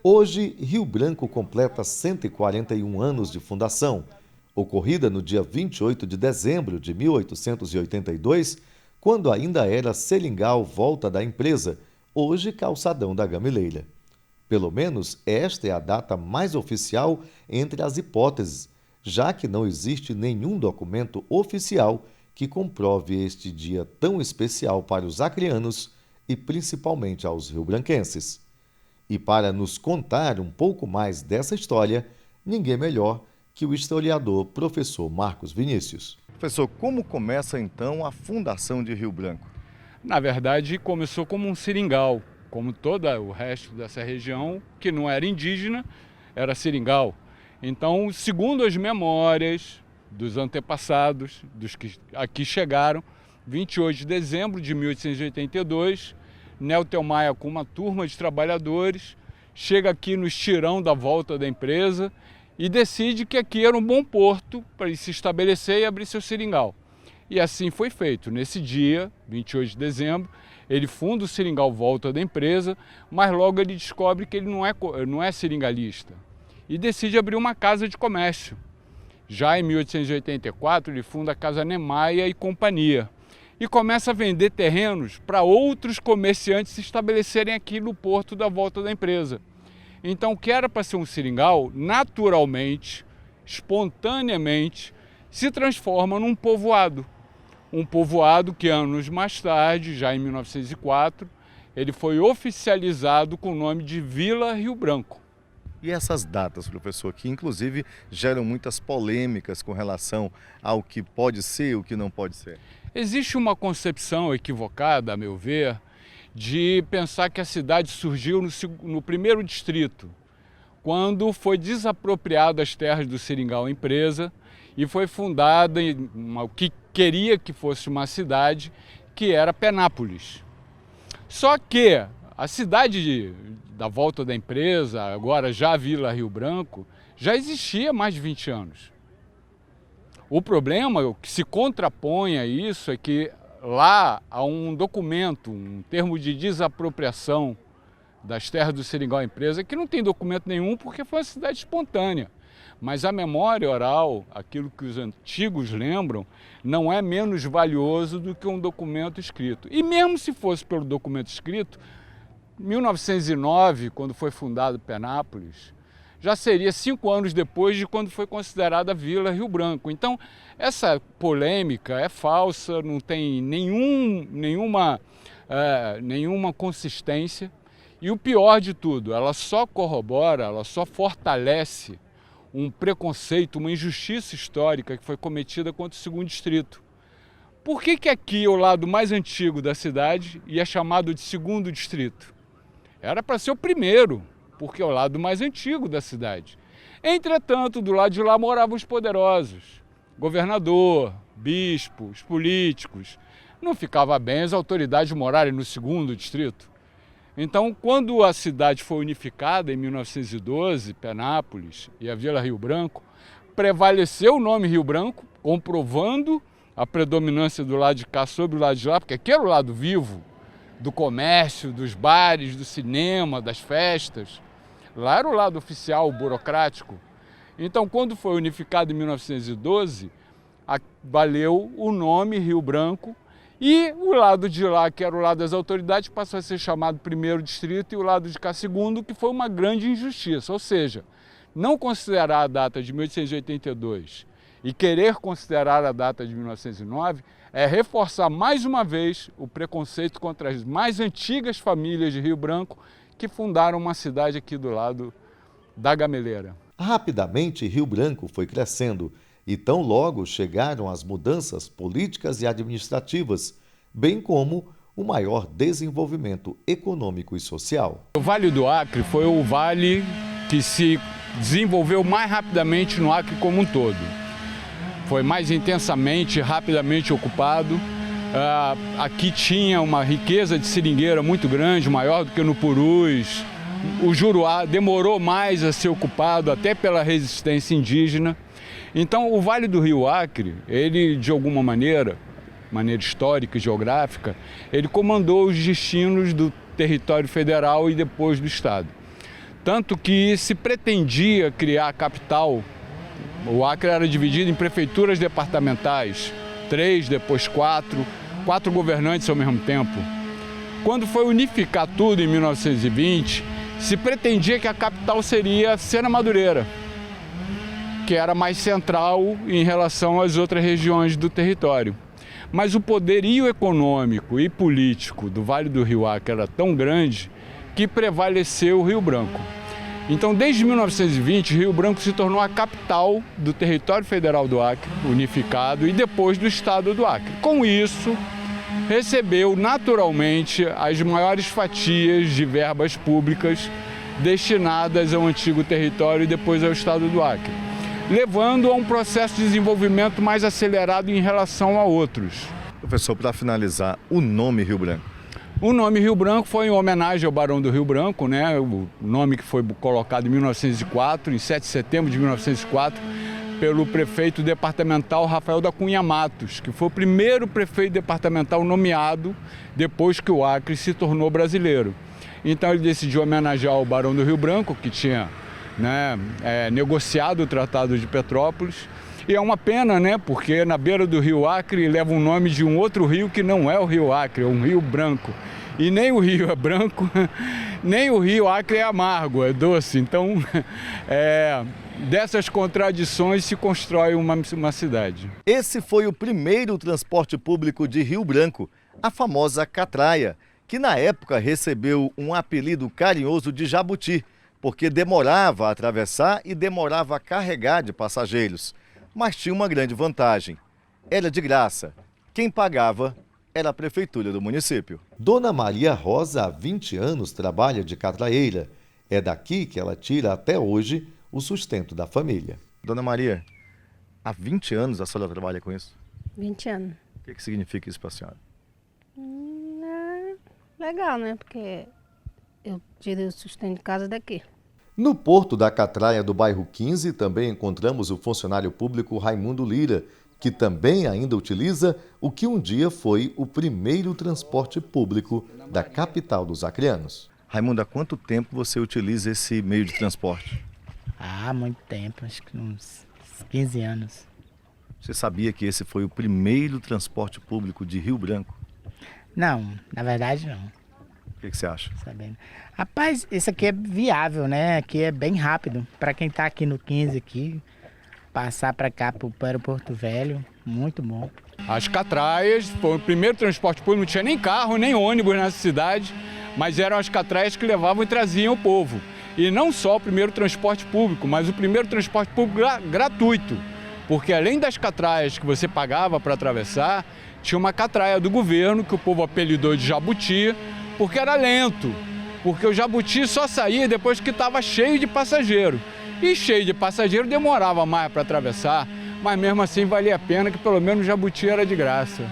Hoje, Rio Branco completa 141 anos de fundação, ocorrida no dia 28 de dezembro de 1882, quando ainda era Seringal Volta da Empresa, hoje Calçadão da Gameleira. Pelo menos esta é a data mais oficial entre as hipóteses, já que não existe nenhum documento oficial que comprove este dia tão especial para os acreanos e principalmente aos riobranquenses. E para nos contar um pouco mais dessa história, ninguém melhor que o historiador professor Marcos Vinícius. Professor, como começa então a fundação de Rio Branco? Na verdade, começou como um seringal, como todo o resto dessa região, que não era indígena, era seringal. Então, segundo as memórias dos antepassados, dos que aqui chegaram, 28 de dezembro de 1882, Nelton Maia, com uma turma de trabalhadores, chega aqui no estirão da volta da empresa e decide que aqui era um bom porto para ele se estabelecer e abrir seu seringal. E assim foi feito. Nesse dia, 28 de dezembro, ele funda o Seringal Volta da Empresa, mas logo ele descobre que ele não é seringalista e decide abrir uma casa de comércio. Já em 1884, ele funda a Casa Niemeyer e Companhia e começa a vender terrenos para outros comerciantes se estabelecerem aqui no porto da Volta da Empresa. Então, o que era para ser um seringal, naturalmente, espontaneamente, se transforma num povoado. Um povoado que anos mais tarde, já em 1904, ele foi oficializado com o nome de Vila Rio Branco. E essas datas, professor, que inclusive geram muitas polêmicas com relação ao que pode ser e o que não pode ser? Existe uma concepção equivocada, a meu ver, de pensar que a cidade surgiu no primeiro distrito, quando foi desapropriada as terras do Seringal Empresa e foi fundada o que queria que fosse uma cidade, que era Penápolis. Só que a cidade da Volta da Empresa, agora já Vila Rio Branco, já existia há mais de 20 anos. O problema, o que se contrapõe a isso, é que lá há um documento, um termo de desapropriação das terras do Seringal Empresa, que não tem documento nenhum porque foi uma cidade espontânea. Mas a memória oral, aquilo que os antigos lembram, não é menos valioso do que um documento escrito. E mesmo se fosse pelo documento escrito, 1909, quando foi fundado Penápolis, já seria 5 anos depois de quando foi considerada Vila Rio Branco. Então, essa polêmica é falsa, não tem nenhuma consistência. E o pior de tudo, ela só corrobora, ela só fortalece um preconceito, uma injustiça histórica que foi cometida contra o segundo distrito. Por que aqui, o lado mais antigo da cidade, é chamado de segundo distrito? Era para ser o primeiro, porque é o lado mais antigo da cidade. Entretanto, do lado de lá moravam os poderosos, governador, bispo, os políticos. Não ficava bem as autoridades morarem no segundo distrito. Então, quando a cidade foi unificada em 1912, Penápolis e a Vila Rio Branco, prevaleceu o nome Rio Branco, comprovando a predominância do lado de cá sobre o lado de lá, porque aqui era o lado vivo do comércio, dos bares, do cinema, das festas. Lá era o lado oficial, burocrático. Então, quando foi unificado em 1912, valeu o nome Rio Branco e o lado de lá, que era o lado das autoridades, passou a ser chamado primeiro distrito e o lado de cá segundo, que foi uma grande injustiça. Ou seja, não considerar a data de 1882 e querer considerar a data de 1909 é reforçar mais uma vez o preconceito contra as mais antigas famílias de Rio Branco que fundaram uma cidade aqui do lado da Gameleira. Rapidamente, Rio Branco foi crescendo e tão logo chegaram as mudanças políticas e administrativas, bem como o maior desenvolvimento econômico e social. O Vale do Acre foi o vale que se desenvolveu mais rapidamente no Acre como um todo. Foi mais intensamente, rapidamente ocupado. Aqui tinha uma riqueza de seringueira muito grande, maior do que no Purus. O Juruá demorou mais a ser ocupado, até pela resistência indígena. Então, o Vale do Rio Acre, ele, de alguma maneira histórica e geográfica, ele comandou os destinos do território federal e depois do Estado. Tanto que se pretendia criar a capital. O Acre era dividido em prefeituras departamentais, 3, depois 4 governantes ao mesmo tempo. Quando foi unificar tudo em 1920, se pretendia que a capital seria Sena Madureira, que era mais central em relação às outras regiões do território. Mas o poderio econômico e político do Vale do Rio Acre era tão grande que prevaleceu o Rio Branco. Então, desde 1920, Rio Branco se tornou a capital do território federal do Acre, unificado, e depois do estado do Acre. Com isso, recebeu naturalmente as maiores fatias de verbas públicas destinadas ao antigo território e depois ao estado do Acre, levando a um processo de desenvolvimento mais acelerado em relação a outros. Professor, para finalizar, o nome Rio Branco? O nome Rio Branco foi em homenagem ao Barão do Rio Branco, né? O nome que foi colocado em 1904, em 7 de setembro de 1904, pelo prefeito departamental Rafael da Cunha Matos, que foi o primeiro prefeito departamental nomeado depois que o Acre se tornou brasileiro. Então ele decidiu homenagear o Barão do Rio Branco, que tinha negociado o Tratado de Petrópolis. E é uma pena, né? Porque na beira do Rio Acre leva o nome de um outro rio que não é o Rio Acre, é um rio branco. E nem o rio é branco, nem o Rio Acre é amargo, é doce. Então, dessas contradições se constrói uma cidade. Esse foi o primeiro transporte público de Rio Branco, a famosa catraia, que na época recebeu um apelido carinhoso de Jabuti, porque demorava a atravessar e demorava a carregar de passageiros. Mas tinha uma grande vantagem: era de graça. Quem pagava era a prefeitura do município. Dona Maria Rosa, há 20 anos, trabalha de catraeira. É daqui que ela tira até hoje o sustento da família. Dona Maria, há 20 anos a senhora trabalha com isso? 20 anos. O que significa isso para a senhora? Legal, né? Porque eu tirei o sustento de casa daqui. No porto da Catraia do bairro 15, também encontramos o funcionário público Raimundo Lira, que também ainda utiliza o que um dia foi o primeiro transporte público da capital dos acreanos. Raimundo, há quanto tempo você utiliza esse meio de transporte? Há muito tempo, acho que uns 15 anos. Você sabia que esse foi o primeiro transporte público de Rio Branco? Não, na verdade não. O que você acha? Sabendo. Rapaz, isso aqui é viável, né? Aqui é bem rápido. Para quem está aqui no 15 aqui, passar para cá, para o Porto Velho, muito bom. As catraias foi o primeiro transporte público, não tinha nem carro, nem ônibus nessa cidade, mas eram as catraias que levavam e traziam o povo. E não só o primeiro transporte público, mas o primeiro transporte público gratuito. Porque além das catraias que você pagava para atravessar, tinha uma catraia do governo, que o povo apelidou de Jabuti, porque era lento. Porque o Jabuti só saía depois que estava cheio de passageiro. E cheio de passageiro demorava mais para atravessar, mas mesmo assim valia a pena, que pelo menos o Jabuti era de graça.